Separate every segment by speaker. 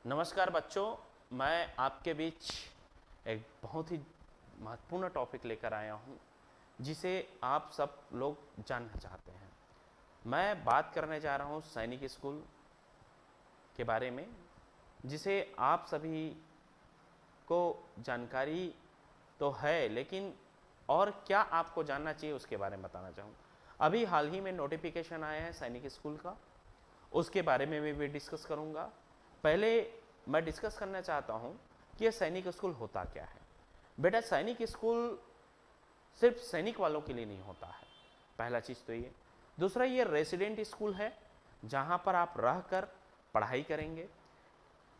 Speaker 1: नमस्कार बच्चों, मैं आपके बीच एक बहुत ही महत्वपूर्ण टॉपिक लेकर आया हूँ जिसे आप सब लोग जानना चाहते हैं। मैं बात करने जा रहा हूँ सैनिक स्कूल के बारे में, जिसे आप सभी को जानकारी तो है, लेकिन और क्या आपको जानना चाहिए उसके बारे में बताना चाहूँ। अभी हाल ही में नोटिफिकेशन आया है सैनिक स्कूल का, उसके बारे में भी डिस्कस करूँगा। पहले मैं डिस्कस करना चाहता हूँ कि यह सैनिक स्कूल होता क्या है। बेटा, सैनिक स्कूल सिर्फ सैनिक वालों के लिए नहीं होता है, पहला चीज़ तो ये। दूसरा, ये रेसिडेंट स्कूल है जहाँ पर आप रहकर पढ़ाई करेंगे।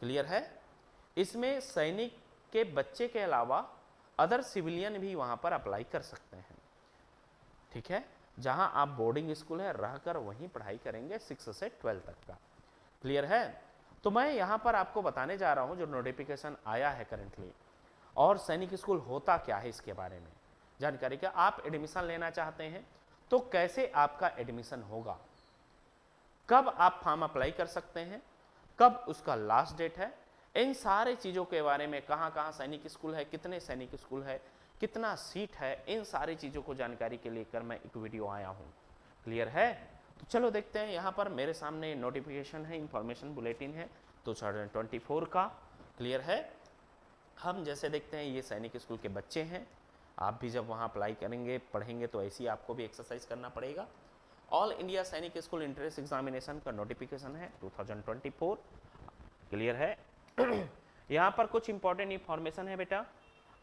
Speaker 1: क्लियर है? इसमें सैनिक के बच्चे के अलावा अदर सिविलियन भी वहाँ पर अप्लाई कर सकते हैं। ठीक है? जहाँ आप बोर्डिंग स्कूल है, रहकर वहीं पढ़ाई करेंगे 6 से 12 तक का। क्लियर है? तो मैं यहाँ पर आपको बताने जा रहा हूँ जो नोटिफिकेशन आया है करेंटली, और सैनिक स्कूल होता क्या है इसके बारे में जानकारी। क्या आप एडमिशन लेना चाहते हैं तो कैसे आपका एडमिशन होगा, कब आप फॉर्म अप्लाई कर सकते हैं, कब उसका लास्ट डेट है, इन सारे चीज़ों के बारे में, कहाँ कहाँ सैनिक स्कूल है, कितने सैनिक स्कूल है, कितना सीट है, इन सारी चीज़ों को जानकारी के लेकर मैं एक वीडियो आया हूँ। क्लियर है? तो चलो देखते हैं। यहाँ पर मेरे सामने नोटिफिकेशन है, इंफॉर्मेशन बुलेटिन है 2024 का। क्लियर है? हम जैसे देखते हैं ये सैनिक स्कूल के बच्चे हैं। आप भी जब वहाँ अप्लाई करेंगे, पढ़ेंगे, तो ऐसे ही आपको भी एक्सरसाइज करना पड़ेगा। ऑल इंडिया सैनिक स्कूल इंट्रेंस एग्जामिनेशन का नोटिफिकेशन है 2024। क्लियर है? यहाँ पर कुछ इंपॉर्टेंट इंफॉर्मेशन है बेटा।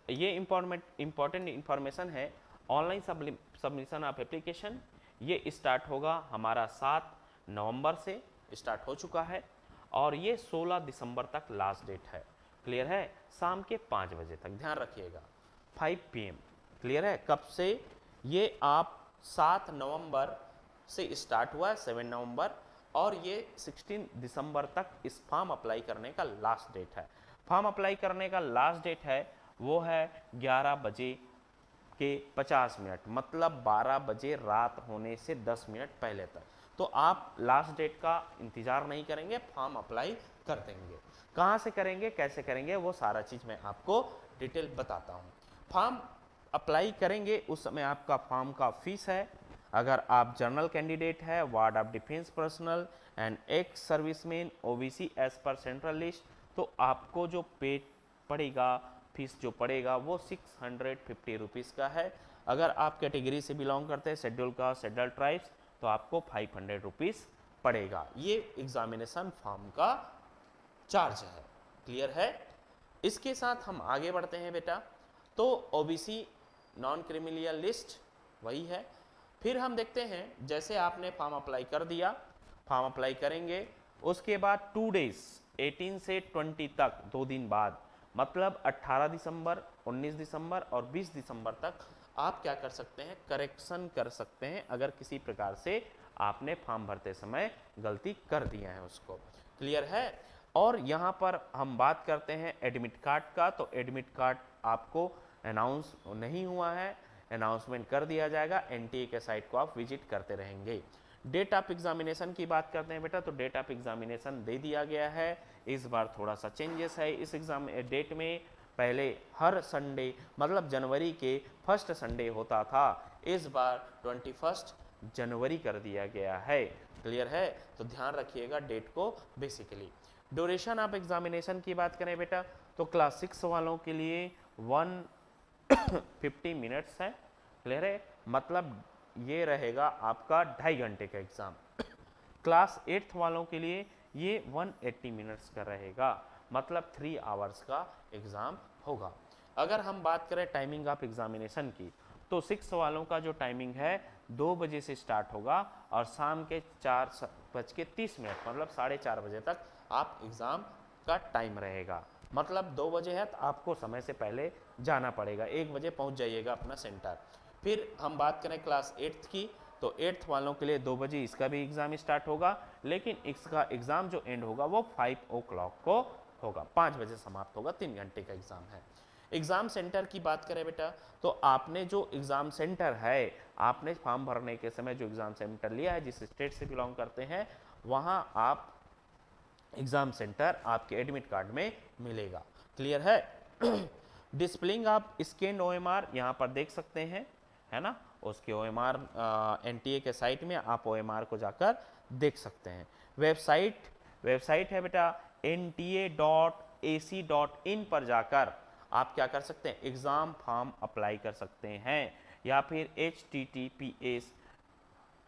Speaker 1: ये इंपॉर्टेंट इंफॉर्मेशन है। ऑनलाइन सबमिशन ऑफ एप्लीकेशन ये स्टार्ट होगा हमारा 7 नवंबर से स्टार्ट हो चुका है, और ये 16 दिसंबर तक लास्ट डेट है। क्लियर है? शाम के 5 बजे तक, ध्यान रखिएगा, 5 PM। क्लियर है? कब से? ये आप 7 नवंबर से स्टार्ट हुआ है, 7 नवंबर, और ये 16 दिसंबर तक इस फॉर्म अप्लाई करने का लास्ट डेट है। फॉर्म अप्लाई करने का लास्ट डेट है वो है 11 बजे के 50 मिनट, मतलब 12 बजे रात होने से 10 मिनट पहले तक। तो आप लास्ट डेट का इंतज़ार नहीं करेंगे, फॉर्म अप्लाई कर देंगे। कहाँ से करेंगे, कैसे करेंगे, वो सारा चीज़ मैं आपको डिटेल बताता हूँ। फॉर्म अप्लाई करेंगे उस समय आपका फॉर्म का फीस है। अगर आप जनरल कैंडिडेट है, ward of defence personnel and ex serviceman OBC as per central list, तो आपको जो पे पड़ेगा, फीस जो पड़ेगा वो 650 रुपीज़ का है। अगर आप कैटेगरी से बिलोंग करते हैं, शेड्यूल कास्ट, शेड्यूल ट्राइब्स, तो आपको 500 रुपीज़ पड़ेगा। ये एग्जामिनेशन फॉर्म का चार्ज है। क्लियर है? इसके साथ हम आगे बढ़ते हैं बेटा। तो OBC नॉन क्रिमिनल लिस्ट वही है। फिर हम देखते हैं, जैसे आपने फॉर्म अप्लाई कर दिया, फॉर्म अप्लाई करेंगे, उसके बाद 2 डेज 18 से 20 तक, 2 दिन बाद, मतलब 18 दिसंबर, 19 दिसंबर और 20 दिसंबर तक आप क्या कर सकते हैं, करेक्शन कर सकते हैं अगर किसी प्रकार से आपने फॉर्म भरते समय गलती कर दिया है उसको। क्लियर है? और यहाँ पर हम बात करते हैं एडमिट कार्ड का। तो एडमिट कार्ड आपको अनाउंस नहीं हुआ है, अनाउंसमेंट कर दिया जाएगा। NTA के साइट को आप विजिट करते रहेंगे। डेट ऑफ एग्जामिनेशन की बात करते हैं बेटा, तो डेट ऑफ एग्जामिनेशन दे दिया गया है। इस बार थोड़ा सा चेंजेस है इस एग्जाम डेट में। पहले हर संडे, मतलब जनवरी के फर्स्ट संडे होता था, इस बार 21 जनवरी कर दिया गया है। क्लियर है? तो ध्यान रखिएगा डेट को। बेसिकली ड्यूरेशन ऑफ एग्जामिनेशन की बात करें बेटा, तो क्लास 6 वालों के लिए 150 मिनट्स है। क्लियर है? मतलब ये रहेगा आपका 2.5 घंटे का एग्जाम। क्लास 8 वालों के लिए ये 180 मिनट्स का रहेगा, मतलब 3 आवर्स का एग्ज़ाम होगा। अगर हम बात करें टाइमिंग ऑफ एग्जामिनेशन की, तो 6 वालों का जो टाइमिंग है 2 बजे से स्टार्ट होगा और शाम के 4:30, मतलब 4:30 बजे तक आप एग्ज़ाम का टाइम रहेगा। मतलब 2 बजे है तो आपको समय से पहले जाना पड़ेगा, 1 बजे पहुंच जाइएगा अपना सेंटर। फिर हम बात करें क्लास 8 की, तो 8th वालों के लिए 2 बजे इसका भी एग्ज़ाम स्टार्ट होगा, लेकिन इसका एग्ज़ाम जो एंड होगा वो 5 o'clock को होगा, 5 बजे समाप्त होगा। 3 घंटे का एग्ज़ाम है। एग्ज़ाम सेंटर की बात करें बेटा, तो आपने जो एग्ज़ाम सेंटर है, आपने फॉर्म भरने के समय जो एग्ज़ाम सेंटर लिया है, जिस स्टेट से बिलोंग करते हैं, वहाँ आप एग्ज़ाम सेंटर आपके एडमिट कार्ड में मिलेगा। क्लियर है? डिस्प्लेइंग आप स्कैन OMR यहाँ पर देख सकते हैं, है ना। उसके OMR NTA के साइट में आप OMR को जाकर देख सकते हैं। वेबसाइट है बेटा nta.ac.in पर जाकर आप क्या कर सकते हैं, एग्ज़ाम फॉर्म अप्लाई कर सकते हैं, या फिर https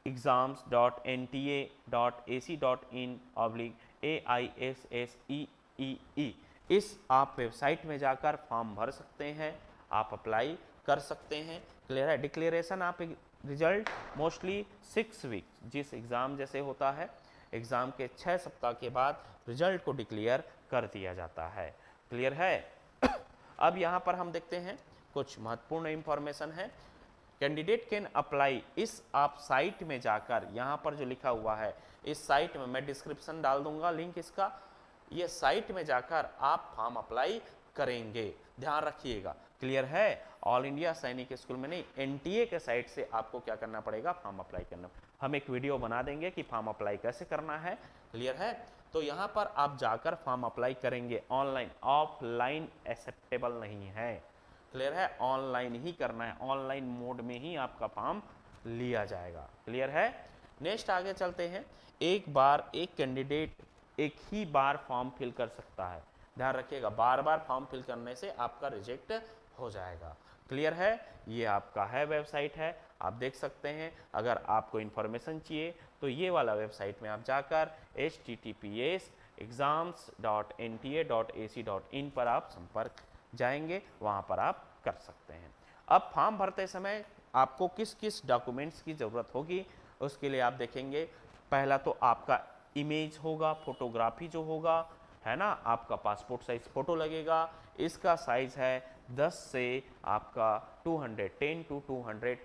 Speaker 1: exams.nta.ac.in/AISSEEE इस आप वेबसाइट में जाकर फॉर्म भर सकते हैं, आप अप्लाई कर सकते हैं। क्लियर है? डिक्लेरेशन आप रिजल्ट मोस्टली 6 वीक, जिस एग्ज़ाम जैसे होता है एग्ज़ाम के 6 सप्ताह के बाद रिजल्ट को डिक्लेयर कर दिया जाता है। क्लियर है? अब यहाँ पर हम देखते हैं कुछ महत्वपूर्ण इंफॉर्मेशन है। कैंडिडेट कैन अप्लाई, इस आप साइट में जाकर यहाँ पर जो लिखा हुआ है इस साइट में, मैं डिस्क्रिप्शन डाल दूंगा लिंक इसका, ये साइट में जाकर आप फॉर्म अप्लाई करेंगे, ध्यान रखिएगा। क्लियर है? ऑल इंडिया सैनिक स्कूल में नहीं, NTA के साइट से आपको क्या करना पड़ेगा, फॉर्म अप्लाई करना। हम एक वीडियो बना देंगे कि फॉर्म अप्लाई कैसे करना है। क्लियर है? तो यहाँ पर आप जाकर फॉर्म अप्लाई करेंगे ऑनलाइन, ऑफलाइन एक्सेप्टेबल नहीं है। क्लियर है? ऑनलाइन ही करना है, ऑनलाइन मोड में ही आपका फॉर्म लिया जाएगा। क्लियर है? नेक्स्ट आगे चलते हैं। एक बार एक कैंडिडेट एक ही बार फॉर्म फिल कर सकता है, ध्यान रखिएगा, बार बार फॉर्म फिल करने से आपका रिजेक्ट हो जाएगा। क्लियर है? ये आपका है वेबसाइट है, आप देख सकते हैं। अगर आपको इन्फॉर्मेशन चाहिए तो ये वाला वेबसाइट में आप जाकर https exams.nta.ac.in पर आप संपर्क जाएंगे, वहाँ पर आप कर सकते हैं। अब फॉर्म भरते समय आपको किस किस डॉक्यूमेंट्स की ज़रूरत होगी उसके लिए आप देखेंगे। पहला तो आपका इमेज होगा, फोटोग्राफी जो होगा, है ना, आपका पासपोर्ट साइज फ़ोटो लगेगा। इसका साइज़ है 10 से आपका 210 to 200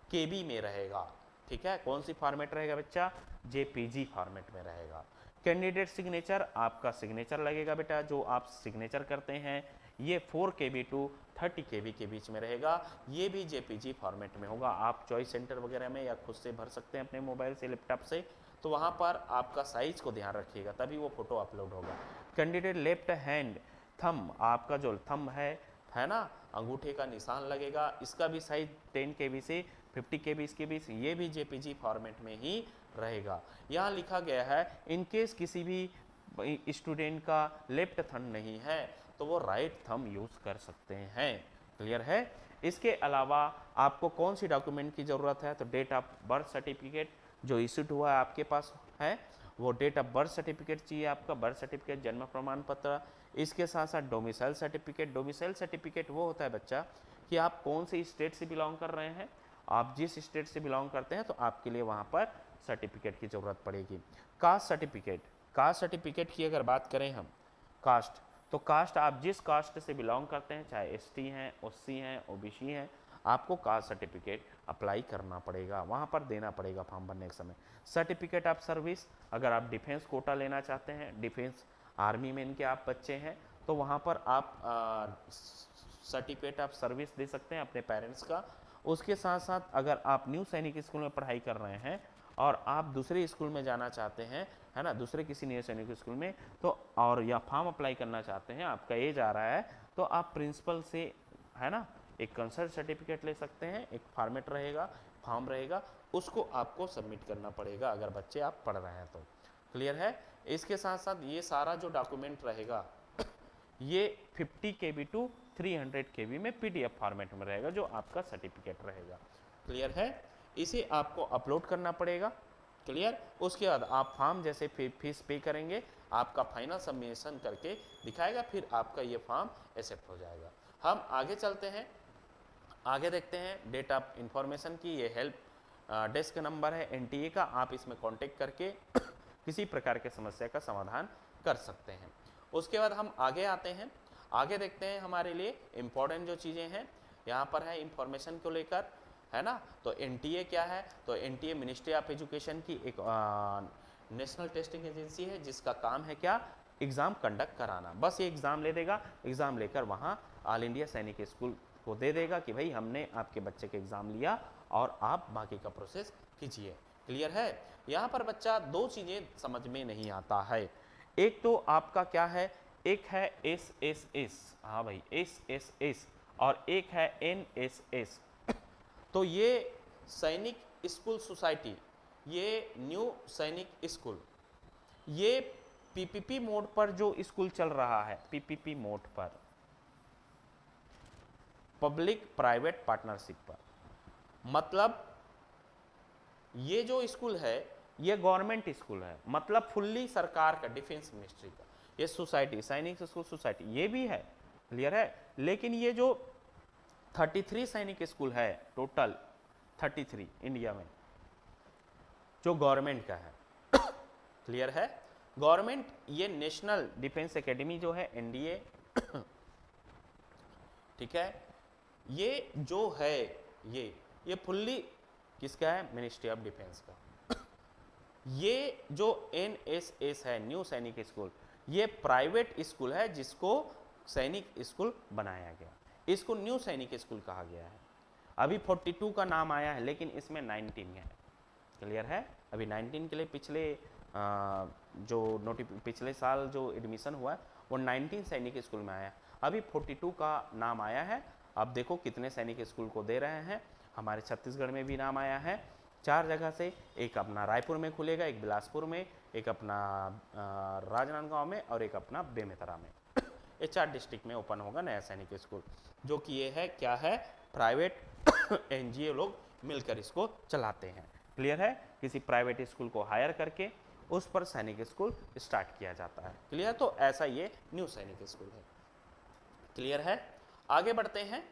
Speaker 1: KB में रहेगा। ठीक है? कौन सी फॉर्मेट रहेगा बच्चा? JPG फॉर्मेट में रहेगा। कैंडिडेट सिग्नेचर, आपका सिग्नेचर लगेगा बेटा, जो आप सिग्नेचर करते हैं ये 4 KB to 30 KB के बीच में रहेगा। ये भी JPG फॉर्मेट में होगा। आप चॉइस सेंटर वगैरह में या खुद से भर सकते हैं अपने मोबाइल से, लैपटॉप से, तो वहाँ पर आपका साइज़ को ध्यान रखिएगा, तभी वो फोटो अपलोड होगा। कैंडिडेट लेफ्ट हैंड थंब, आपका जो थंब है ना, अंगूठे का निशान लगेगा, इसका भी साइज 10 KB से 50 KB के बीच, ये भी JPG फॉर्मेट में ही रहेगा। यहाँ लिखा गया है इनकेस किसी भी स्टूडेंट का लेफ्ट थंब नहीं है तो वो राइट थंब यूज़ कर सकते हैं। क्लियर है? इसके अलावा आपको कौन सी डॉक्यूमेंट की ज़रूरत है, तो डेट ऑफ बर्थ सर्टिफिकेट जो इशूड हुआ है आपके पास है, वो डेट ऑफ बर्थ सर्टिफिकेट चाहिए आपका, बर्थ सर्टिफिकेट, जन्म प्रमाण पत्र। इसके साथ साथ डोमिसाइल सर्टिफिकेट। डोमिसाइल सर्टिफिकेट वो होता है बच्चा कि आप कौन से स्टेट से बिलोंग कर रहे हैं, आप जिस स्टेट से बिलोंग करते हैं तो आपके लिए वहाँ पर सर्टिफिकेट की ज़रूरत पड़ेगी। कास्ट सर्टिफिकेट, कास्ट सर्टिफिकेट की अगर बात करें हम, कास्ट, तो कास्ट आप जिस कास्ट से बिलोंग करते हैं, चाहे ST हैं, OC हैं, OBC हैं, आपको कास्ट सर्टिफिकेट अप्लाई करना पड़ेगा, वहाँ पर देना पड़ेगा फॉर्म भरने के समय। सर्टिफिकेट ऑफ सर्विस, अगर आप डिफेंस कोटा लेना चाहते हैं, डिफेंस आर्मी में इनके आप बच्चे हैं, तो वहाँ पर आप सर्टिफिकेट ऑफ सर्विस दे सकते हैं अपने पेरेंट्स का। उसके साथ साथ अगर आप न्यू सैनिक स्कूल में पढ़ाई कर रहे हैं और आप दूसरे स्कूल में जाना चाहते हैं, है ना, दूसरे किसी न्यू सैनिक स्कूल में, तो और या फॉर्म अप्लाई करना चाहते हैं, आपका एज आ रहा है, तो आप प्रिंसिपल से, है ना, एक कंसल्ट सर्टिफिकेट ले सकते हैं। एक फॉर्मेट रहेगा, फॉर्म रहेगा, उसको आपको सबमिट करना पड़ेगा अगर बच्चे आप पढ़ रहे हैं तो। क्लियर है? इसके साथ साथ ये सारा जो डॉक्यूमेंट रहेगा ये 50 KB to 300 KB में PDF फॉर्मेट में रहेगा, जो आपका सर्टिफिकेट रहेगा। क्लियर है? इसे आपको अपलोड करना पड़ेगा। क्लियर? उसके बाद आप फॉर्म जैसे फीस पे करेंगे, आपका फाइनल सबमिशन करके दिखाएगा, फिर आपका ये फॉर्म एक्सेप्ट हो जाएगा। हम आगे चलते हैं, आगे देखते हैं डेट ऑफ इंफॉर्मेशन की। ये हेल्प डेस्क नंबर है NTA का, आप इसमें कांटेक्ट करके किसी प्रकार के समस्या का समाधान कर सकते हैं। उसके बाद हम आगे आते हैं, आगे देखते हैं हमारे लिए इम्पोर्टेंट जो चीज़ें हैं यहाँ पर है इंफॉर्मेशन को लेकर, है ना। तो NTA क्या है, तो NTA मिनिस्ट्री ऑफ एजुकेशन की एक नेशनल टेस्टिंग एजेंसी है, जिसका काम है क्या, एग्ज़ाम कंडक्ट कराना। बस ये एग्ज़ाम ले देगा, एग्ज़ाम लेकर वहाँ ऑल इंडिया सैनिक स्कूल को दे देगा कि भाई हमने आपके बच्चे के एग्ज़ाम लिया और आप बाकी का प्रोसेस कीजिए। क्लियर है? यहाँ पर बच्चा दो चीज़ें समझ में नहीं आता है। एक तो आपका क्या है, एक है SSS, हाँ भाई SSS, और एक है NSS। तो ये सैनिक स्कूल सोसाइटी, ये न्यू सैनिक स्कूल, ये PPP मोड पर जो स्कूल चल रहा है, PPP मोड पर, पब्लिक प्राइवेट पार्टनरशिप पर, मतलब ये जो स्कूल है ये गवर्नमेंट स्कूल है, मतलब फुल्ली सरकार का, डिफेंस मिनिस्ट्री का। ये सोसाइटी सैनिक स्कूल सोसाइटी ये भी है, क्लियर है। लेकिन ये जो 33 सैनिक स्कूल है, टोटल 33 इंडिया में, जो गवर्नमेंट का है, क्लियर है। गवर्नमेंट, ये नेशनल डिफेंस एकेडमी जो है NDA, ठीक है, ये जो है ये फुल्ली किसका है, मिनिस्ट्री ऑफ डिफेंस का। ये जो NSS है, न्यू सैनिक स्कूल, ये प्राइवेट स्कूल है जिसको सैनिक स्कूल बनाया गया, इसको न्यू सैनिक स्कूल कहा गया है। अभी 42 का नाम आया है, लेकिन इसमें 19 है, क्लियर है। अभी 19 के लिए पिछले साल जो एडमिशन हुआ है वो 19 सैनिक स्कूल में आया, अभी 42 का नाम आया है। अब देखो कितने सैनिक स्कूल को दे रहे हैं। हमारे छत्तीसगढ़ में भी नाम आया है 4 जगह से, एक अपना रायपुर में खुलेगा, एक बिलासपुर में, एक अपना राजनांदगांव में, और एक अपना बेमेतरा में। ये 4 डिस्ट्रिक्ट में ओपन होगा नया सैनिक स्कूल, जो कि ये है क्या है, प्राइवेट NGO लोग मिलकर इसको चलाते हैं, क्लियर है। किसी प्राइवेट स्कूल को हायर करके उस पर सैनिक स्कूल स्टार्ट किया जाता है, क्लियर। तो ऐसा ये न्यू सैनिक स्कूल है, क्लियर है। आगे बढ़ते हैं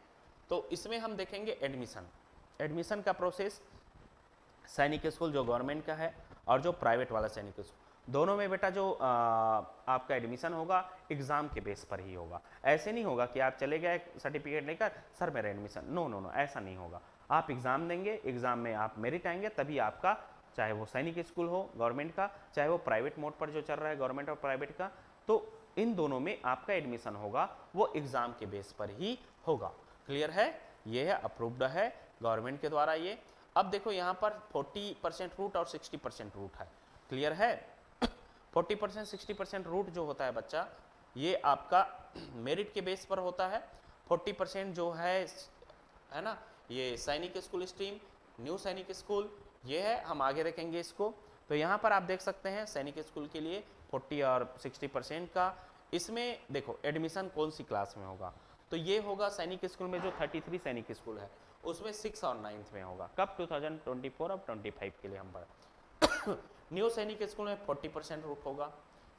Speaker 1: तो इसमें हम देखेंगे एडमिशन का प्रोसेस। सैनिक स्कूल जो गवर्नमेंट का है और जो प्राइवेट वाला सैनिक स्कूल, दोनों में बेटा जो आपका एडमिशन होगा एग्ज़ाम के बेस पर ही होगा। ऐसे नहीं होगा कि आप चले गए सर्टिफिकेट लेकर, सर मेरा एडमिशन, नो, ऐसा नहीं होगा। आप एग्ज़ाम देंगे, एग्ज़ाम में आप मेरिट आएंगे, तभी आपका, चाहे वो सैनिक स्कूल हो गवर्नमेंट का, चाहे वो प्राइवेट मोड पर जो चल रहा है गवर्नमेंट और प्राइवेट का, तो इन दोनों में आपका एडमिशन होगा वो एग्ज़ाम के बेस पर ही होगा, क्लियर है। ये है, अप्रूव्ड है गवर्नमेंट के द्वारा ये। अब देखो यहाँ पर 40% रूट और 60% रूट है, क्लियर है। 40% 60% रूट जो होता है बच्चा, ये आपका मेरिट के बेस पर होता है। 40% जो है ना, ये सैनिक स्कूल स्ट्रीम, न्यू सैनिक स्कूल, ये है, हम आगे रखेंगे इसको। तो यहाँ पर आप देख सकते हैं सैनिक स्कूल के लिए 40 और 60% का। इसमें देखो एडमिशन कौन सी क्लास में होगा, तो ये होगा सैनिक स्कूल में जो 33 सैनिक स्कूल है उसमें 6 और 9th में होगा। कब, 2024 और 25 के लिए हम पढ़। न्यू सैनिक स्कूल में 40% रूट होगा,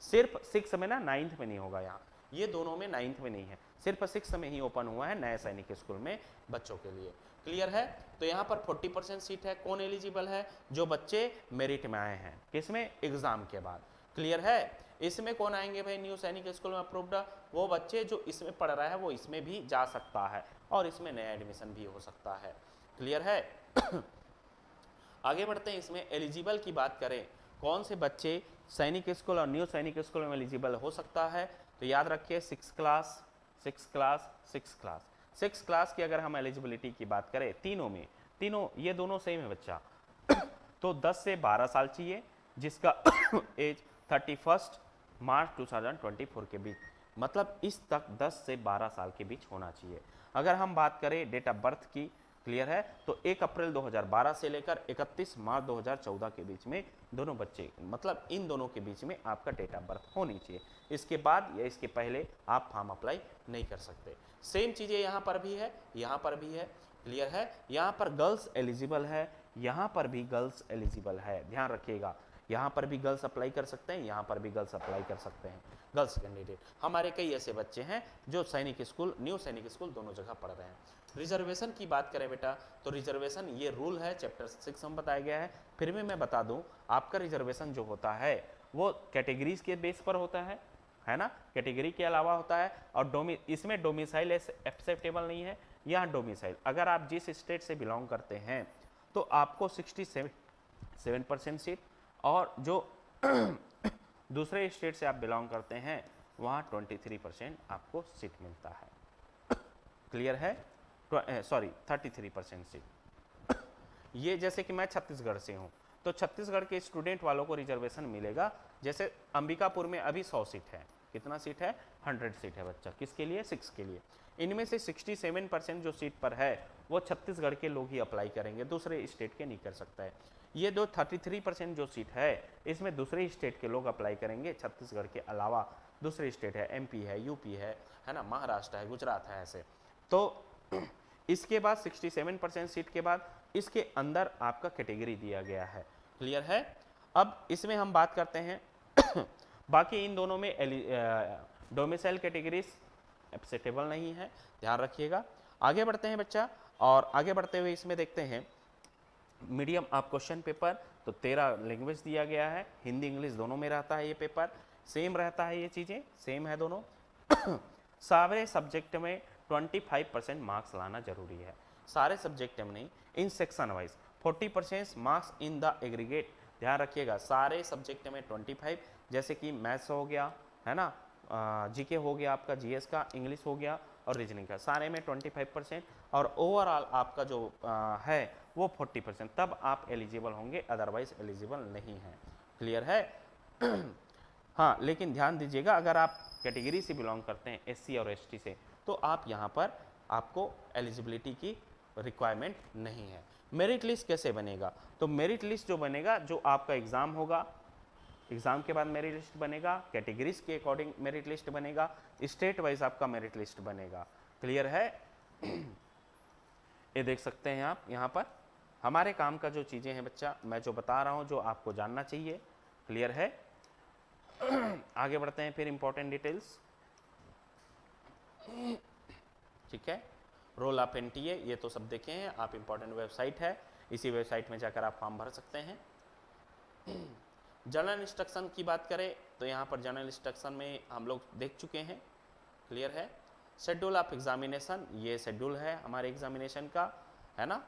Speaker 1: सिर्फ 6 में ना, 9th में नहीं होगा। यहाँ ये दोनों में 9th में नहीं है, सिर्फ 6 में ही ओपन हुआ है नए सैनिक स्कूल में बच्चों के लिए, क्लियर है। तो यहाँ पर 40% सीट है। कौन एलिजिबल है, जो बच्चे मेरिट में आए हैं, किसमें, एग्जाम के बाद, क्लियर है। इसमें कौन आएंगे भाई, न्यू सैनिक स्कूल में अप्रूव्ड, वो बच्चे जो इसमें पढ़ रहा है वो इसमें भी जा सकता है और इसमें नया एडमिशन भी हो सकता है, क्लियर है। आगे बढ़ते हैं, इसमें एलिजिबल की बात करें, कौन से बच्चे सैनिक स्कूल और न्यू सैनिक स्कूल में एलिजिबल हो सकता है, तो याद रखिए 6 क्लास की अगर हम एलिजिबिलिटी की बात करें, तीनों ये दोनों सेम है बच्चा। तो 10 से 12 साल चाहिए, जिसका एज 31 मार्च 2024 के बीच, मतलब इस तक 10 से 12 साल के बीच होना चाहिए। अगर हम बात करें डेट ऑफ बर्थ की, क्लियर है, तो 1 अप्रैल 2012 से लेकर 31 मार्च 2014 के बीच में दोनों बच्चे, मतलब इन दोनों के बीच में आपका डेट ऑफ बर्थ होनी चाहिए। इसके बाद या इसके पहले आप फॉर्म अप्लाई नहीं कर सकते। सेम चीज़ें यहाँ पर भी है, यहाँ पर भी है, क्लियर है। यहाँ पर गर्ल्स एलिजिबल है, यहाँ पर भी गर्ल्स एलिजिबल है, ध्यान रखिएगा। यहाँ पर भी गर्ल्स अप्लाई कर सकते हैं, यहाँ पर भी गर्ल्स अप्लाई कर सकते हैं, गर्ल्स कैंडिडेट। हमारे कई ऐसे बच्चे हैं जो सैनिक स्कूल, न्यू सैनिक स्कूल दोनों जगह पढ़ रहे हैं। रिजर्वेशन की बात करें बेटा, तो रिजर्वेशन ये रूल है, चैप्टर 6 में बताया गया है। फिर भी मैं बता दूं, आपका रिजर्वेशन जो होता है वो कैटेगरीज के बेस पर होता है ना, कैटेगरी के अलावा होता है। और इसमें डोमिसाइल एक्सेप्टेबल नहीं है। यहाँ डोमिसाइल, अगर आप जिस स्टेट से बिलोंग करते हैं तो आपको 67% सीट, और जो दूसरे स्टेट से आप बिलोंग करते हैं वहाँ 23% आपको सीट मिलता है, क्लियर है। Sorry 33% seat. ये जैसे कि मैं छत्तीसगढ़ से हूँ तो छत्तीसगढ़ के स्टूडेंट वालों को रिजर्वेशन मिलेगा। जैसे अंबिकापुर में अभी 100 सीट है, कितना सीट है, 100 सीट है बच्चा, किसके लिए, 6 के लिए। इनमें से 67% जो सीट पर है वो छत्तीसगढ़ के लोग ही अप्लाई करेंगे, दूसरे स्टेट के नहीं कर सकता है। ये जो 33% जो सीट है इसमें दूसरे स्टेट के लोग अप्लाई करेंगे, छत्तीसगढ़ के अलावा दूसरे स्टेट है, एमपी है, यूपी है ना, महाराष्ट्र है, गुजरात है, ऐसे। तो इसके बाद 67% सीट के बाद इसके अंदर आपका कैटेगरी दिया गया है। क्लियर है। अब इसमें हम बात करते हैं बाकी इन दोनों में डोमिसाइल कैटेगरीज एक्सेप्टेबल नहीं है, ध्यान रखिएगा। आगे बढ़ते हैं बच्चा, और आगे बढ़ते हुए इसमें देखते हैं मीडियम ऑफ क्वेश्चन पेपर। तो 13 लैंग्वेज दिया गया है, हिंदी इंग्लिश दोनों में रहता है ये पेपर, सेम रहता है, ये चीज़ें सेम है दोनों। सारे सब्जेक्ट में 25% मार्क्स लाना जरूरी है, सारे सब्जेक्ट में नहीं, in section wise 40% marks in the aggregate, ध्यान रखिएगा। सारे सब्जेक्ट में 25, जैसे कि मैथ्स हो गया है ना, जीके हो गया आपका, जीएस का, इंग्लिश हो गया और रीजनिंग का, सारे में 25%, और ओवरऑल आपका जो है वो 40%, तब आप एलिजिबल होंगे, अदरवाइज एलिजिबल नहीं है। क्लियर है। हाँ, लेकिन ध्यान दीजिएगा, अगर आप कैटेगरी से बिलोंग करते हैं, एससी और एसटी से, तो आप यहाँ पर आपको एलिजिबिलिटी की रिक्वायरमेंट नहीं है। मेरिट लिस्ट कैसे बनेगा, तो मेरिट लिस्ट जो बनेगा, जो आपका एग्ज़ाम होगा, एग्ज़ाम के बाद मेरिट लिस्ट बनेगा, कैटेगरीज के अकॉर्डिंग मेरिट लिस्ट बनेगा, स्टेट वाइज आपका मेरिट लिस्ट बनेगा। क्लियर है। ये देख सकते हैं आप यहाँ पर हमारे काम का जो चीज़ें हैं बच्चा, मैं जो बता रहा हूँ, जो आपको जानना चाहिए। क्लियर है। आगे बढ़ते हैं फिर इंपॉर्टेंट डिटेल्स। ठीक है, रोल ऑफ एनटीए ये तो सब देखे हैं आप, इंपॉर्टेंट वेबसाइट है, इसी वेबसाइट में जाकर आप फॉर्म भर सकते हैं। जनरल इंस्ट्रक्शन की बात करें तो यहाँ पर जनरल इंस्ट्रक्शन में हम लोग देख चुके हैं। क्लियर है। शेड्यूल ऑफ एग्जामिनेशन, ये शेड्यूल है हमारे एग्जामिनेशन का, है ना।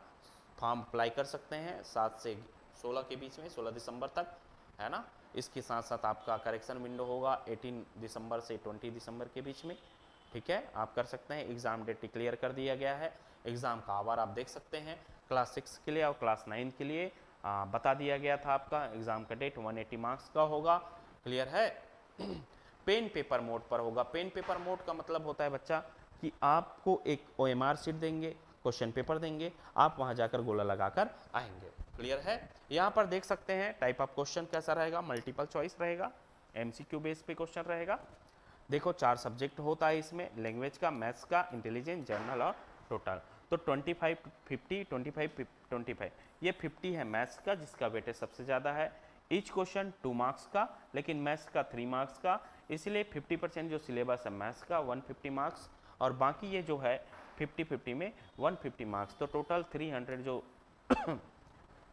Speaker 1: फॉर्म अप्लाई कर सकते हैं 7 से 16 के बीच में, 16 दिसंबर तक, है ना। इसके साथ साथ आपका करेक्शन विंडो होगा 18 दिसंबर से 20 दिसंबर के बीच में। ठीक है, आप कर सकते हैं। एग्ज़ाम डेट डिक्लेयर कर दिया गया है, एग्ज़ाम का आवर आप देख सकते हैं। क्लास 6 के लिए और क्लास 9 के लिए बता दिया गया था, आपका एग्ज़ाम का डेट 180 मार्क्स का होगा। क्लियर है। पेन पेपर मोड पर होगा। पेन पेपर मोड का मतलब होता है बच्चा कि आपको एक OMR शीट देंगे, क्वेश्चन पेपर देंगे, आप वहाँ जाकर गोला लगाकर आएंगे। क्लियर है। यहाँ पर देख सकते हैं टाइप ऑफ क्वेश्चन कैसा रहेगा, मल्टीपल चॉइस रहेगा, MCQ बेस पे क्वेश्चन रहेगा। देखो 4 सब्जेक्ट होता है इसमें, लैंग्वेज का, मैथ्स का, इंटेलिजेंस, जनरल और टोटल। तो 25, 50, 25, 25, ये 50 है मैथ्स का, जिसका वेटेज सबसे ज़्यादा है। ईच क्वेश्चन 2 मार्क्स का, लेकिन मैथ्स का 3 मार्क्स का, इसलिए 50% जो सिलेबस है मैथ्स का 150 मार्क्स, और बाकी ये जो है 50-50 में 150 मार्क्स, तो टोटल 300 जो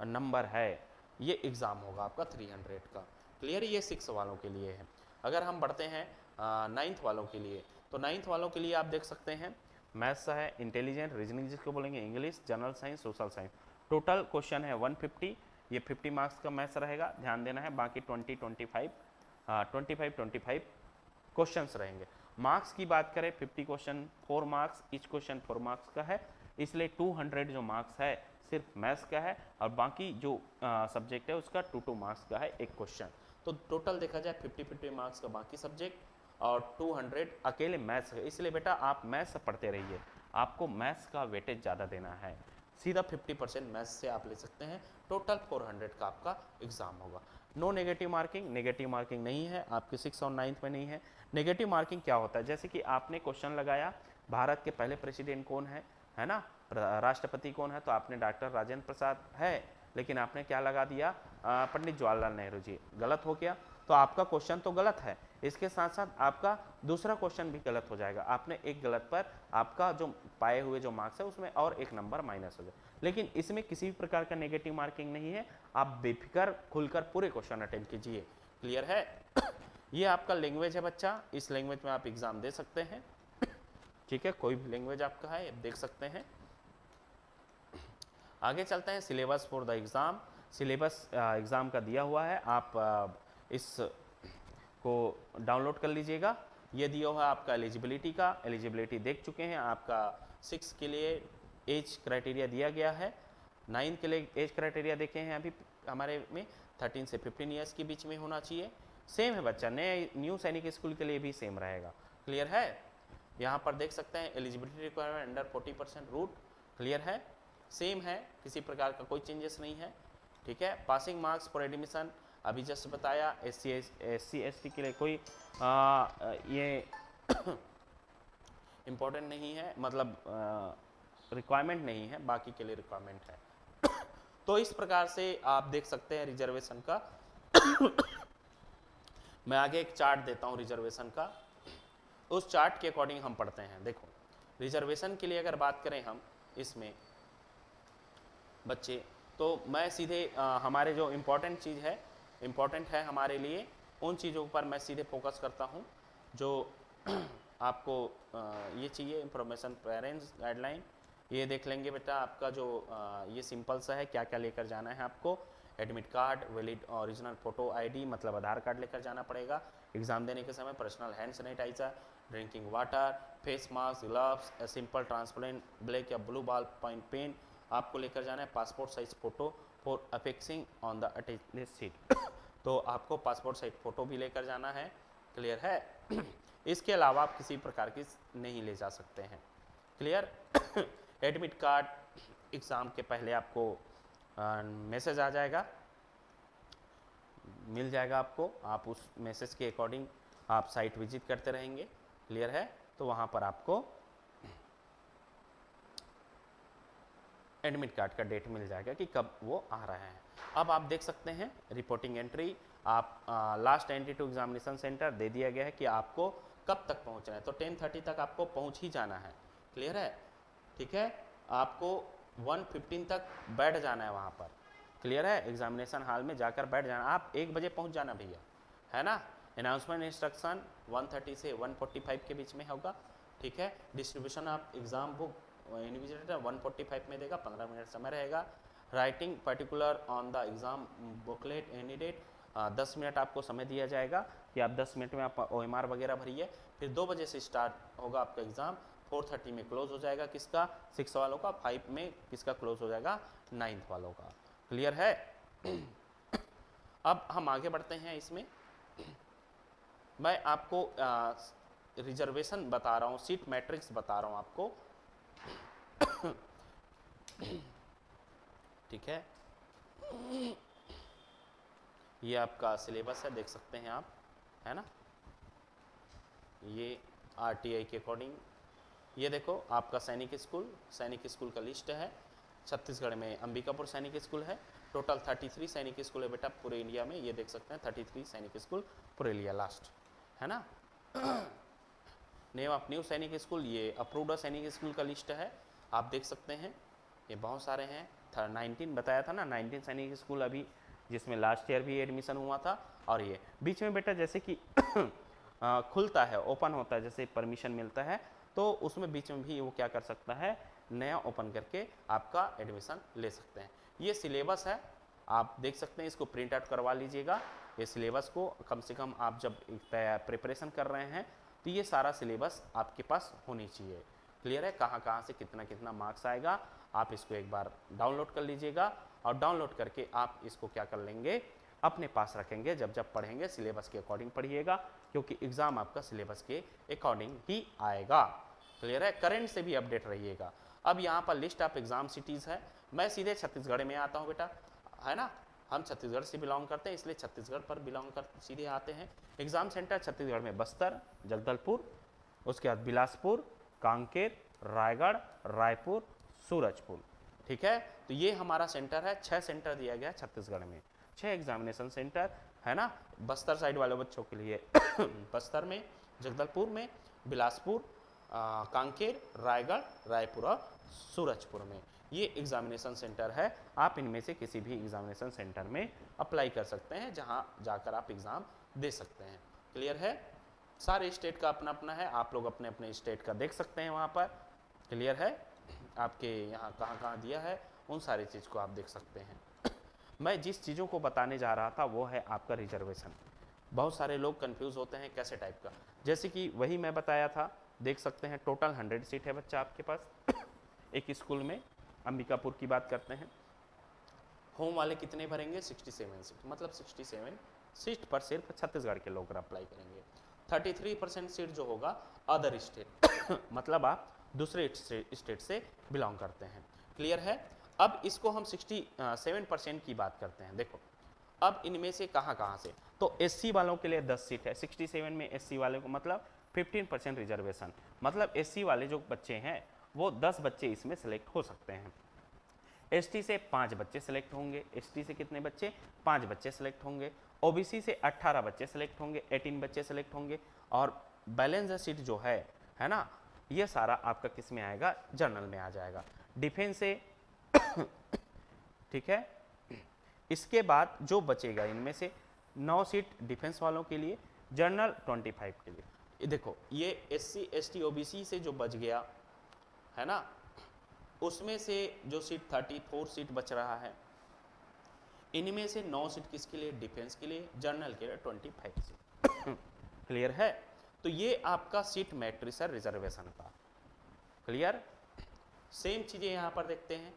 Speaker 1: नंबर है ये एग्ज़ाम होगा आपका 300 का। क्लियर, ये 6 वालों के लिए है। अगर हम बढ़ते हैं 9th वालों के लिए, तो 9th वालों के लिए आप देख सकते हैं मैथ्स है, इंटेलिजेंट, रीजनिंग जिसको बोलेंगे, English, general science, social science. Total question है 150, ये 50 मार्क्स का मैथ्स रहेगा, ध्यान देना है। बाकी 25 क्वेश्चंस रहेंगे। मार्क्स की बात करें, 50 question 4 marks, each question 4 marks का है, इसलिए 200 जो मार्क्स है सिर्फ मैथ्स का है, और बाकी जो सब्जेक्ट है उसका 2 मार्क्स का है एक क्वेश्चन। तो टोटल देखा जाए 50 मार्क्स का बाकी सब्जेक्ट, और 200 अकेले मैथ्स है। इसलिए बेटा आप मैथ्स पढ़ते रहिए, आपको मैथ्स का वेटेज ज़्यादा देना है। सीधा 50% मैथ्स से आप ले सकते हैं। टोटल 400 का आपका एग्ज़ाम होगा। No negative marking, negative marking नहीं है आपके 6 और 9th में नहीं है। नेगेटिव मार्किंग क्या होता है, जैसे कि आपने क्वेश्चन लगाया भारत के पहले प्रेसिडेंट कौन है ना, राष्ट्रपति कौन है, तो आपने डॉक्टर राजेंद्र प्रसाद है, लेकिन आपने क्या लगा दिया, पंडित जवाहरलाल नेहरू जी, गलत हो गया। तो आपका क्वेश्चन तो गलत है, इसके साथ साथ आपका दूसरा क्वेश्चन भी गलत हो जाएगा। आपने एक गलत पर आपका जो पाए हुए जो मार्क्स है उसमें और एक नंबर माइनस हो जाए। लेकिन इसमें किसी भी प्रकार का नेगेटिव मार्किंग नहीं है, आप बेफिक्र खुलकर पूरे क्वेश्चन अटेम्प्ट कीजिए। क्लियर है। ये आपका लैंग्वेज है बच्चा, इस लैंग्वेज में आप एग्जाम दे सकते हैं। ठीक है, कोई भी लैंग्वेज आपका है देख सकते हैं। आगे चलते हैं, syllabus for the exam. Syllabus exam का दिया हुआ है, आप इस को डाउनलोड कर लीजिएगा। ये दिया हुआ है आपका एलिजिबिलिटी का, एलिजिबिलिटी देख चुके हैं। आपका 6 के लिए एज क्राइटेरिया दिया गया है, 9 के लिए एज क्राइटेरिया देखे हैं अभी हमारे में 13 से 15 ईयर्स के बीच में होना चाहिए। सेम है बच्चा, नए न्यू सैनिक स्कूल के लिए भी सेम रहेगा। क्लियर है? यहाँ पर देख सकते हैं eligibility requirement under 40% route. Clear है? सेम है, किसी प्रकार का कोई चेंजेस नहीं है। ठीक है। पासिंग मार्क्स फॉर एडमिशन अभी जस्ट बताया। SC ST के लिए कोई ये इम्पोर्टेंट नहीं है, मतलब रिक्वायरमेंट नहीं है, बाकी के लिए रिक्वायरमेंट है। तो इस प्रकार से आप देख सकते हैं रिजर्वेशन का। मैं आगे एक चार्ट देता हूं रिजर्वेशन का, उस चार्ट के अकॉर्डिंग हम पढ़ते हैं। देखो रिजर्वेशन के लिए अगर बात करें हम इसमें बच्चे, तो मैं सीधे हमारे जो इम्पोर्टेंट है हमारे लिए, उन चीज़ों पर मैं सीधे फोकस करता हूं जो आपको ये चाहिए। इंफॉर्मेशन पेरेंट्स गाइडलाइन ये देख लेंगे बेटा। आपका जो ये सिंपल सा है, क्या क्या लेकर जाना है आपको। Admit card, valid original photo ID मतलब आधार कार्ड लेकर जाना पड़ेगा। एग्जाम देने के समय personal hand sanitiser, drinking water, face mask, gloves, simple transparent black या ब्लू बॉल पॉइंट पेन आपको लेकर जाना है। Passport size photo for affixing on the attached sheet तो आपको पासपोर्ट साइज फोटो भी लेकर जाना है। क्लियर है? इसके अलावा आप किसी प्रकार की नहीं ले जा सकते हैं। क्लियर? एडमिट कार्ड एग्ज़ाम के पहले आपको मैसेज आ जाएगा, मिल जाएगा आपको। आप उस मैसेज के अकॉर्डिंग आप साइट विजिट करते रहेंगे। क्लियर है? तो वहाँ पर आपको एडमिट कार्ड का डेट मिल जाएगा कि कब वो आ रहा है। अब आप देख सकते हैं रिपोर्टिंग एंट्री, आप last entry to examination centre दे दिया गया है कि आपको कब तक पहुंचना है। तो 10:30 तक आपको पहुंच ही जाना है। क्लियर है? ठीक है। आपको 1:15 तक बैठ जाना है वहाँ पर। क्लियर है? एग्जामिनेशन हॉल में जाकर बैठ जाना। आप 1 बजे पहुँच जाना भैया, है ना। अनाउंसमेंट इंस्ट्रक्शन 1:30 से 1:45 के बीच में होगा। ठीक है। Distribution of exam book invigilator 1:45 में देगा, 15 मिनट समय रहेगा। Writing particular on the exam booklet any date 10 minute आपको समय दिया जाएगा कि आप 10 मिनट में आप OMR वगैरह भरिए। फिर 2 बजे से स्टार्ट होगा आपका एग्ज़ाम, 4:30 में क्लोज हो जाएगा। किसका? 6 वालों का। 5 में किसका क्लोज हो जाएगा? 9th वालों का। क्लियर है? अब हम आगे बढ़ते हैं। इसमें मैं आपको रिजर्वेशन बता रहा हूँ, सीट मैट्रिक्स बता रहा हूँ आपको। ठीक है। ये आपका सिलेबस है, देख सकते हैं आप, है ना। ये RTI के अकॉर्डिंग ये देखो आपका सैनिक स्कूल का लिस्ट है। छत्तीसगढ़ में अंबिकापुर सैनिक स्कूल है। टोटल 33 सैनिक स्कूल है बेटा पूरे इंडिया में। ये देख सकते हैं 33 सैनिक स्कूल पूरे इंडिया लास्ट, है ना। नेम ऑफ न्यू सैनिक स्कूल, ये अप्रूव्ड सैनिक स्कूल का लिस्ट है, आप देख सकते हैं। ये बहुत सारे हैं। 19 बताया था ना, 19 सैनिक स्कूल अभी जिसमें लास्ट ईयर भी एडमिशन हुआ था। और ये बीच में बेटा जैसे कि खुलता है, ओपन होता है, जैसे परमिशन मिलता है, तो उसमें बीच में भी वो क्या कर सकता है, नया ओपन करके आपका एडमिशन ले सकते हैं। ये सिलेबस है, आप देख सकते हैं, इसको प्रिंट आउट करवा लीजिएगा। ये सिलेबस को कम से कम आप जब प्रिपरेशन कर रहे हैं तो ये सारा सिलेबस आपके पास होनी चाहिए। क्लियर है? कहाँ कहाँ से कितना कितना मार्क्स आएगा, आप इसको एक बार डाउनलोड कर लीजिएगा। और डाउनलोड करके आप इसको क्या कर लेंगे, अपने पास रखेंगे। जब जब पढ़ेंगे सिलेबस के अकॉर्डिंग पढ़िएगा, क्योंकि एग्ज़ाम आपका सिलेबस के अकॉर्डिंग ही आएगा। क्लियर है? करंट से भी अपडेट रहिएगा। अब यहाँ पर लिस्ट ऑफ एग्जाम सिटीज़ है। मैं सीधे छत्तीसगढ़ में आता हूँ बेटा, है ना। हम छत्तीसगढ़ से बिलोंग करते हैं, इसलिए छत्तीसगढ़ पर बिलोंग कर सीधे आते हैं। एग्ज़ाम सेंटर छत्तीसगढ़ में बस्तर, जगदलपुर, उसके बाद बिलासपुर, कांकेर, रायगढ़, रायपुर, सूरजपुर। ठीक है। तो ये हमारा सेंटर है। 6 सेंटर दिया गया है छत्तीसगढ़ में, 6 एग्जामिनेशन सेंटर, है ना। बस्तर साइड वाले बच्चों के लिए बस्तर में, जगदलपुर में, बिलासपुर, कांकेर, रायगढ़, रायपुर और सूरजपुर में ये एग्जामिनेशन सेंटर है। आप इनमें से किसी भी एग्जामिनेशन सेंटर में अप्लाई कर सकते हैं, जहां जाकर आप एग्ज़ाम दे सकते हैं। क्लियर है? सारे स्टेट का अपना अपना है, आप लोग अपने अपने स्टेट का देख सकते हैं वहाँ पर। क्लियर है? आपके यहाँ कहाँ कहाँ दिया है, उन सारी चीज़ को आप देख सकते हैं। मैं जिस चीज़ों को बताने जा रहा था वो है आपका रिजर्वेशन। बहुत सारे लोग कंफ्यूज होते हैं कैसे टाइप का, जैसे कि वही मैं बताया था, देख सकते हैं टोटल 100 सीट है बच्चा आपके पास एक स्कूल में। अंबिकापुर की बात करते हैं, होम वाले कितने भरेंगे 67 सीट, मतलब 67 सीट पर सिर्फ छत्तीसगढ़ के लोग अप्लाई करेंगे। 33% सीट जो होगा अदर स्टेट मतलब आप दूसरे स्टेट से बिलोंग करते हैं। क्लियर है। अब इसको हम 67% की बात करते हैं। देखो अब इनमें से कहाँ से, तो एससी वालों के लिए 10 सीट है। 67 में एससी वाले को मतलब 15% रिजर्वेशन, मतलब एससी वाले जो बच्चे हैं वो 10 बच्चे इसमें सेलेक्ट हो सकते हैं। एसटी से 5 बच्चे सेलेक्ट होंगे। एसटी से कितने बच्चे, 5 बच्चे सेलेक्ट होंगे। ओबीसी से 18 बच्चे सेलेक्ट होंगे, 18 बच्चे सेलेक्ट होंगे। और बैलेंस सीट जो है ना, ये सारा आपका किस में आएगा, जनरल में आ जाएगा। डिफेंस से ठीक है। इसके बाद जो बचेगा इनमें से 9 सीट डिफेंस वालों के लिए, जनरल 25 के लिए। देखो ये एससी एसटी ओबीसी से जो बच गया है ना, उसमें से जो सीट 34 सीट बच रहा है, इनमें से 9 सीट किसके लिए, डिफेंस के लिए, जनरल के लिए 25 सीट। क्लियर है। तो ये आपका सीट मैट्रिक्स है रिजर्वेशन का। क्लियर। सेम चीजें यहां पर देखते हैं।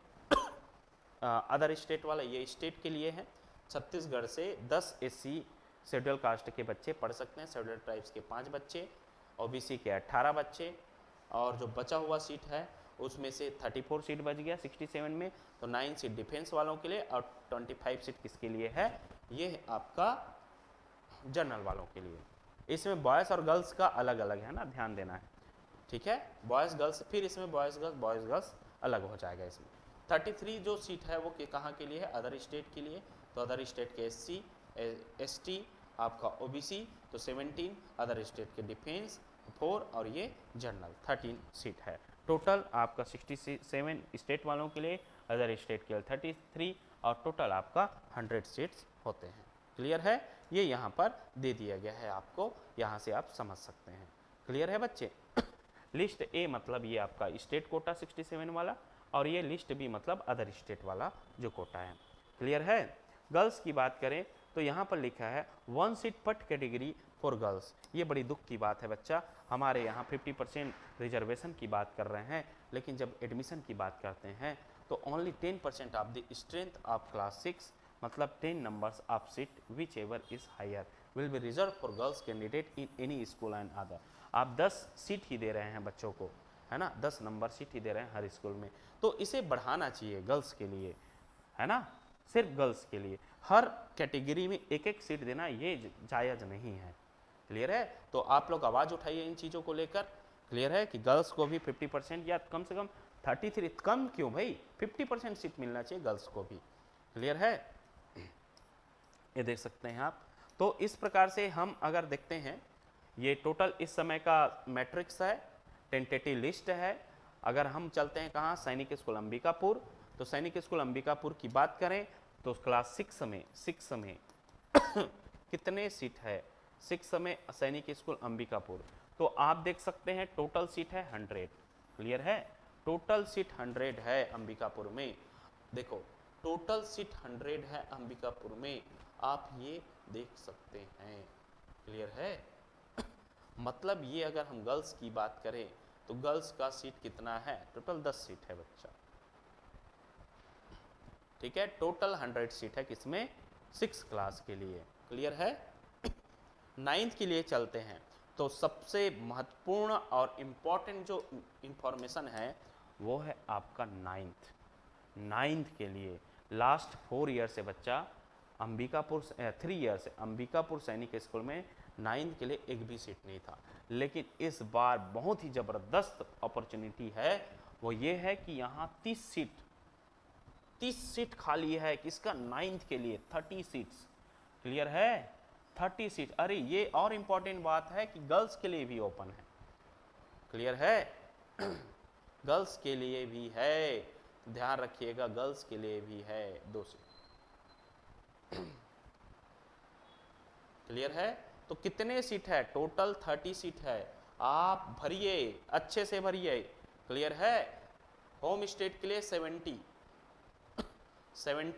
Speaker 1: अदर स्टेट वाला ये स्टेट के लिए है। छत्तीसगढ़ से 10 एससी शेड्यूल कास्ट के बच्चे पढ़ सकते हैं, शेड्यूल ट्राइब्स के 5 बच्चे, ओबीसी के 18 बच्चे, और जो बचा हुआ सीट है उसमें से 34 सीट बच गया 67 में, तो 9 सीट डिफेंस वालों के लिए और 25 सीट किसके लिए है, ये आपका जनरल वालों के लिए। इसमें बॉयज़ और गर्ल्स का अलग अलग है ना, ध्यान देना है। ठीक है, बॉयज़ गर्ल्स, फिर इसमें बॉयज़ गर्ल्स अलग हो जाएगा। इसमें 33 जो सीट है वो कहाँ के लिए है, अदर स्टेट के लिए। तो अदर स्टेट के एससी एसटी, आपका ओबीसी, तो 17, अदर स्टेट के डिफेंस 4, और ये जनरल 13 सीट है। टोटल आपका 67 स्टेट वालों के लिए, अदर स्टेट के लिए 33, और टोटल आपका 100 सीट्स होते हैं। क्लियर है। ये यहाँ पर दे दिया गया है आपको, यहाँ से आप समझ सकते हैं। क्लियर है बच्चे। लिस्ट ए मतलब ये आपका स्टेट कोटा 67 वाला, और ये लिस्ट बी मतलब अदर स्टेट वाला जो कोटा है। क्लियर है। गर्ल्स की बात करें तो यहाँ पर लिखा है 1 सीट पर कैटेगरी फॉर गर्ल्स। ये बड़ी दुख की बात है बच्चा, हमारे यहाँ 50% रिजर्वेशन की बात कर रहे हैं, लेकिन जब एडमिशन की बात करते हैं तो only 10% of the strength of class 6, मतलब 10 numbers of seat which ever is higher will be reserve for girls candidate in any school and other. आप 10 सीट ही दे रहे हैं बच्चों को, है ना, 10 नंबर सीट ही दे रहे हैं हर स्कूल में, तो इसे बढ़ाना चाहिए गर्ल्स के लिए, है ना, सिर्फ गर्ल्स के लिए। हर कैटेगरी में एक एक सीट देना ये जायज़ नहीं है। क्लियर है। तो आप लोग आवाज़ उठाइए इन चीज़ों को लेकर। क्लियर है कि गर्ल्स को भी 50% या कम से कम 33, कम क्यों भाई, 50% सीट मिलना चाहिए गर्ल्स को भी। क्लियर है। ये देख सकते हैं आप। तो इस प्रकार से हम अगर देखते हैं, ये टोटल इस समय का मैट्रिक्स है, टेंटेटिव लिस्ट है। अगर हम चलते हैं कहाँ, सैनिक स्कूल अंबिकापुर, तो सैनिक स्कूल अंबिकापुर की बात करें तो क्लास 6 में कितने सीट है, 6 में सैनिक स्कूल अंबिकापुर, तो आप देख सकते हैं टोटल सीट है 100। क्लियर है। टोटल सीट 100 है अंबिकापुर में। देखो टोटल सीट 100 है अंबिकापुर में, आप ये देख सकते हैं। क्लियर है। मतलब ये अगर हम गर्ल्स की बात करें तो गर्ल्स का सीट कितना है, टोटल 10 सीट है बच्चा। ठीक है, टोटल 100 सीट है किसमें, 6 क्लास के लिए। क्लियर है। 9th के लिए चलते हैं, तो सबसे महत्वपूर्ण और इम्पॉर्टेंट जो इंफॉर्मेशन है वो है आपका 9th के लिए। लास्ट 4 ईयर से बच्चा अंबिकापुर 3 ईयर से अंबिकापुर सैनिक स्कूल में 9th के लिए एक भी सीट नहीं था, लेकिन इस बार बहुत ही ज़बरदस्त अपॉर्चुनिटी है। वो ये है कि यहाँ 30 सीट खाली है किसका, 9th के लिए 30 सीट्स। क्लियर है। 30 सीट। अरे ये और इम्पॉर्टेंट बात है कि गर्ल्स के लिए भी ओपन है। क्लियर है। गर्ल्स के लिए भी है, ध्यान रखिएगा, गर्ल्स के लिए भी है 2 सीट। क्लियर है। तो कितने सीट है, टोटल 30 सीट है। आप भरिए, अच्छे से भरिए। क्लियर है। होम स्टेट के लिए 70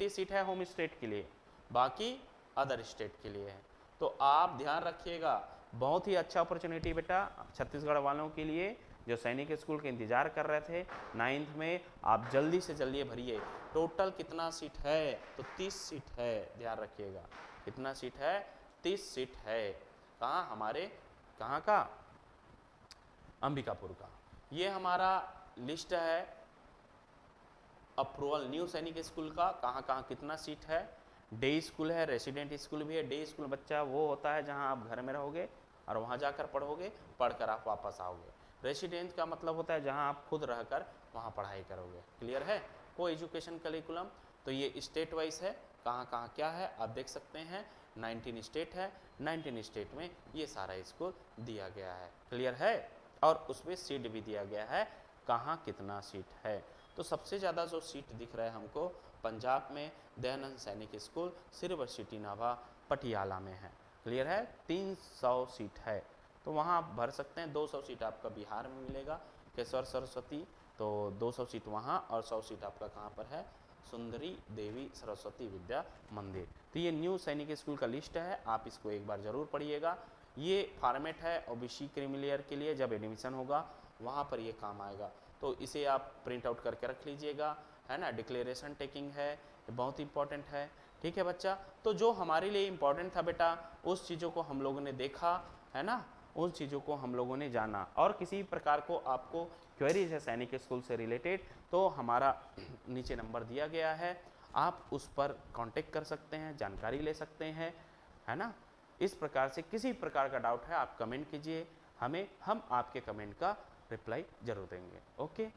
Speaker 1: सीट है होम स्टेट के लिए, बाकी अदर स्टेट के लिए है। तो आप ध्यान रखिएगा, बहुत ही अच्छा अपॉर्चुनिटी बेटा छत्तीसगढ़ वालों के लिए जो सैनिक स्कूल के इंतजार कर रहे थे 9th में, आप जल्दी से जल्दी भरिए। टोटल कितना सीट है? तो 30 सीट है, ध्यान रखिएगा। कितना सीट है? 30 सीट है। कहाँ? हमारे कहाँ का? अंबिकापुर का। ये हमारा लिस्ट है अप्रूवल न्यू सैनिक स्कूल का, कहाँ कहाँ कितना सीट है। डे स्कूल है, रेसिडेंट स्कूल भी है। डे स्कूल बच्चा वो होता है जहाँ आप घर में रहोगे और वहाँ जाकर पढ़ोगे, पढ़कर आप वापस आओगे। रेसिडेंट का मतलब होता है जहाँ आप खुद रहकर वहाँ पढ़ाई करोगे। क्लियर है? को एजुकेशन करिकुलम। तो ये स्टेट वाइज है, कहाँ कहाँ क्या है आप देख सकते हैं। 19 स्टेट है, 19 स्टेट में ये सारा स्कूल दिया गया है। क्लियर है? और उसमें सीट भी दिया गया है, कहाँ कितना सीट है। तो सबसे ज़्यादा जो सीट दिख रहा है हमको पंजाब में दयानंद सैनिक school silver city Nabha Patiala में है। क्लियर है? 300 सीट है, तो वहाँ आप भर सकते हैं। 200 सीट आपका बिहार में मिलेगा, केशवर सरस्वती, तो 200 सीट वहाँ और 100 सीट आपका कहाँ पर है? सुंदरी देवी सरस्वती विद्या मंदिर। तो ये न्यू सैनिक स्कूल का लिस्ट है, आप इसको एक बार ज़रूर पढ़िएगा। ये फॉर्मेट है ओबीसी क्रीमी लेयर के लिए, जब एडमिशन होगा वहाँ पर ये काम आएगा, तो इसे आप प्रिंट आउट करके रख लीजिएगा, है ना। डिक्लेरेशन टेकिंग है, ये बहुत इंपॉर्टेंट है। ठीक है बच्चा, तो जो हमारे लिए इम्पॉर्टेंट था बेटा, उस चीज़ों को हम लोगों ने देखा, है ना, उन चीज़ों को हम लोगों ने जाना। और किसी प्रकार को आपको क्वेरीज है सैनिक स्कूल से रिलेटेड, तो हमारा नीचे नंबर दिया गया है, आप उस पर कांटेक्ट कर सकते हैं, जानकारी ले सकते हैं, है ना। इस प्रकार से किसी प्रकार का डाउट है आप कमेंट कीजिए हमें, हम आपके कमेंट का रिप्लाई जरूर देंगे। ओके।